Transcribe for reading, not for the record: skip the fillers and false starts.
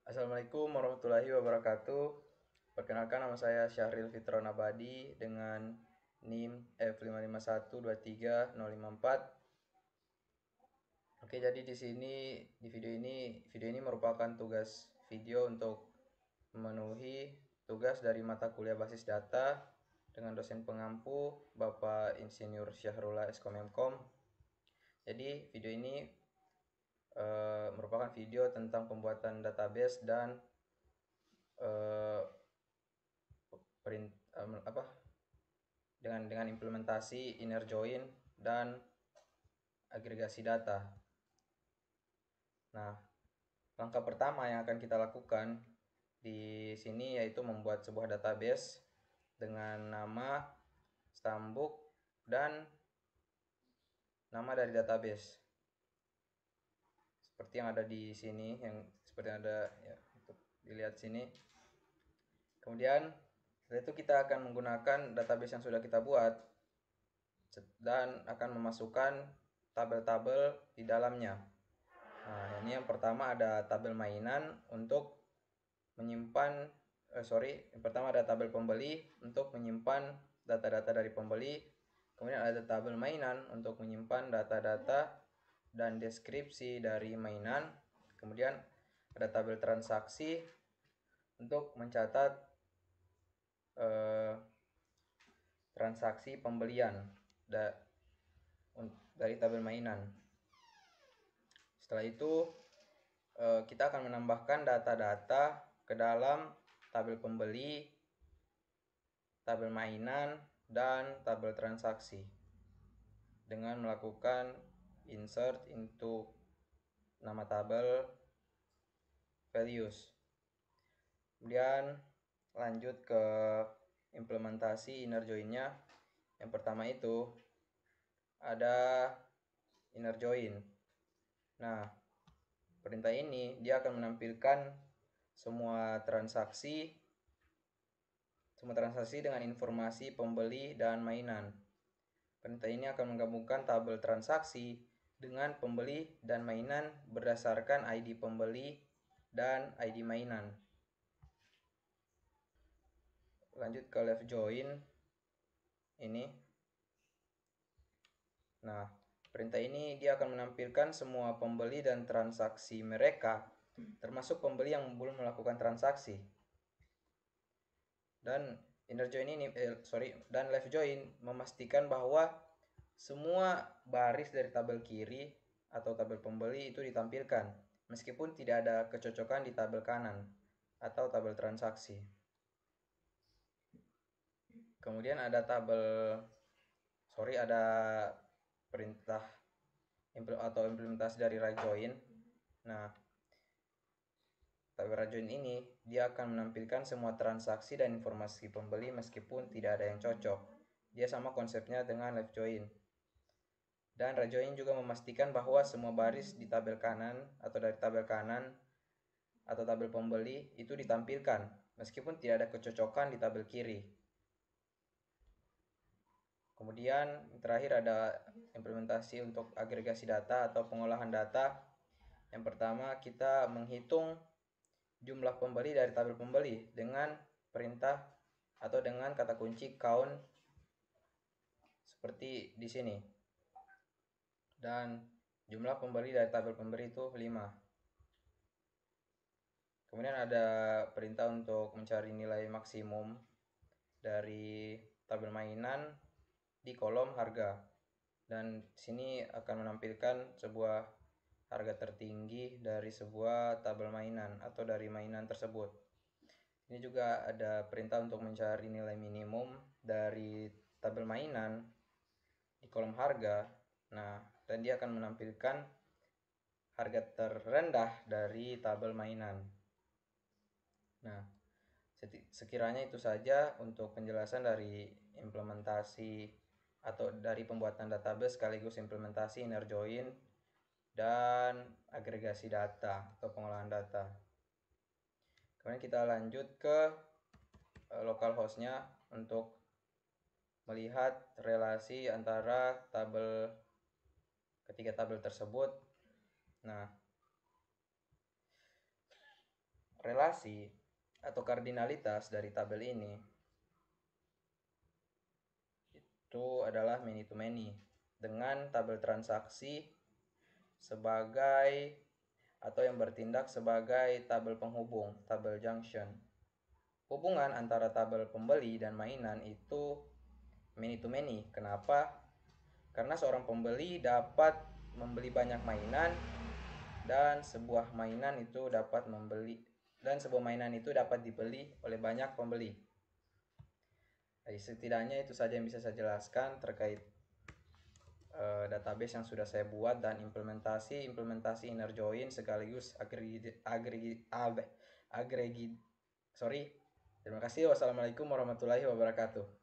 Assalamualaikum warahmatullahi wabarakatuh. Perkenalkan, nama saya Syahril Fitron Abadi dengan NIM F55123054. Oke, jadi di video ini merupakan tugas video untuk memenuhi tugas dari mata kuliah basis data dengan dosen pengampu Bapak Insinyur Syahrullah Eskomemkom. Jadi video ini merupakan video tentang pembuatan database dan dengan implementasi inner join dan agregasi data. Nah, langkah pertama yang akan kita lakukan di sini yaitu membuat sebuah database dengan nama, stambuk, dan nama dari database. Seperti yang ada di sini, seperti yang ada ya, untuk dilihat sini. Kemudian setelah itu kita akan menggunakan database yang sudah kita buat dan akan memasukkan tabel-tabel di dalamnya. Nah, ini yang pertama ada tabel mainan untuk menyimpan yang pertama ada tabel pembeli untuk menyimpan data-data dari pembeli. Kemudian ada tabel mainan untuk menyimpan data-data dan deskripsi dari mainan. Kemudian ada tabel transaksi untuk mencatat transaksi pembelian dari tabel mainan. Setelah itu kita akan menambahkan data-data ke dalam tabel pembeli, tabel mainan, dan tabel transaksi dengan melakukan insert into nama tabel values. Kemudian lanjut ke implementasi inner join-nya. Yang pertama itu ada inner join. Nah, perintah ini dia akan menampilkan semua transaksi dengan informasi pembeli dan mainan. Perintah ini akan menggabungkan tabel transaksi dengan pembeli dan mainan berdasarkan ID pembeli dan ID mainan. Lanjut ke left join ini. Nah, perintah ini dia akan menampilkan semua pembeli dan transaksi mereka, termasuk pembeli yang belum melakukan transaksi. Dan dan left join memastikan bahwa semua baris dari tabel kiri atau tabel pembeli itu ditampilkan, meskipun tidak ada kecocokan di tabel kanan atau tabel transaksi. Kemudian ada perintah atau implementasi dari right join. Nah, tabel right join ini dia akan menampilkan semua transaksi dan informasi pembeli meskipun tidak ada yang cocok. Dia sama konsepnya dengan left join. Dan right join juga memastikan bahwa semua baris di tabel kanan atau dari tabel kanan atau tabel pembeli itu ditampilkan meskipun tidak ada kecocokan di tabel kiri. Kemudian terakhir ada implementasi untuk agregasi data atau pengolahan data. Yang pertama kita menghitung jumlah pembeli dari tabel pembeli dengan perintah atau dengan kata kunci count seperti di sini. Dan jumlah pembeli dari tabel pembeli itu 5. Kemudian ada perintah untuk mencari nilai maksimum dari tabel mainan di kolom harga. Dan sini akan menampilkan sebuah harga tertinggi dari sebuah tabel mainan atau dari mainan tersebut. Ini juga ada perintah untuk mencari nilai minimum dari tabel mainan di kolom harga. Nah, dan dia akan menampilkan harga terendah dari tabel mainan. Nah, sekiranya itu saja untuk penjelasan dari implementasi atau dari pembuatan database sekaligus implementasi inner join dan agregasi data atau pengolahan data. Kemudian kita lanjut ke localhost-nya untuk melihat relasi antara ketiga tabel tersebut. Nah, relasi atau kardinalitas dari tabel ini itu adalah many to many dengan tabel transaksi sebagai atau yang bertindak sebagai tabel penghubung, tabel junction. Hubungan antara tabel pembeli dan mainan itu many to many. Kenapa? Karena seorang pembeli dapat membeli banyak mainan dan sebuah mainan itu dapat dibeli oleh banyak pembeli. Jadi setidaknya itu saja yang bisa saya jelaskan terkait database yang sudah saya buat dan implementasi inner join sekaligus Terima kasih. Wassalamualaikum warahmatullahi wabarakatuh.